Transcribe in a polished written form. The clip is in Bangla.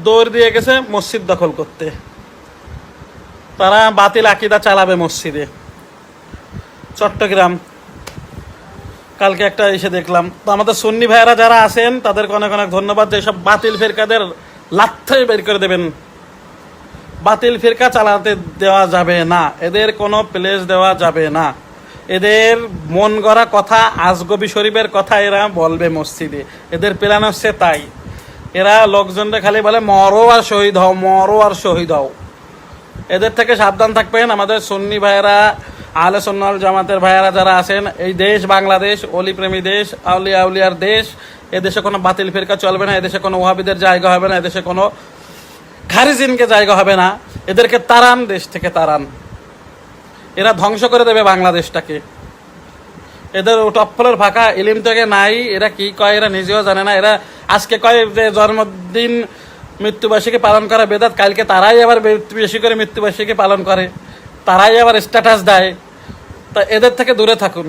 দৌড় দিয়ে গেছে মসজিদ দখল করতে। তারা বাতিল আকিদা চালাবে মসজিদে। চট্টগ্রাম কালকে একটা এসে দেখলাম। তো আমাদের সুন্নি ভাইয়েরা যারা আছেন তাদেরকে অনেক অনেক ধন্যবাদ, যে সব বাতিল ফিরকাদের লাথে বের করে দেবেন। বাতিল ফিরকা চালাতে দেওয়া যাবে না, এদের কোনো প্লেস দেওয়া যাবে না। এদের মন গড়া কথা, আজগবি শরীফের কথা এরা বলবে মসজিদে, এদের প্ল্যান হচ্ছে তাই। এরা লোকজনরা খালি বলে মরো আর শহীদ হও, মরো আর শহীদ হও। এদের থেকে সাবধান থাকবেন। আমাদের সুন্নি ভাইয়েরা, আহলে সুন্নাত ওয়াল জামাতের ভাইয়েরা যারা আছেন, এই দেশ বাংলাদেশ অলিপ্রেমী দেশ, আউলিয়া আউলিয়ার দেশ। এদেশে কোনো বাতিল ফিরকা চলবে না, এদেশে কোনো ওয়াহাবিদের জায়গা হবে না, এদেশে কোনো খারিজিনকে জায়গা হবে না। এদেরকে তাড়ান, দেশ থেকে তাড়ান। এরা ধ্বংস করে দেবে বাংলাদেশটাকে। এদের টপ্পলের ফাঁকা ইলিম থেকে নাই। এরা কি কয় এরা নিজেও জানে না। এরা আজকে কয় যে জন্মদিন মৃত্যুবার্ষিকী পালন করা বেদাত, কালকে তারাই আবার বেশি করে মৃত্যুবার্ষিকী পালন করে, তারাই আবার স্ট্যাটাস দেয়। তা এদের থেকে দূরে থাকুন।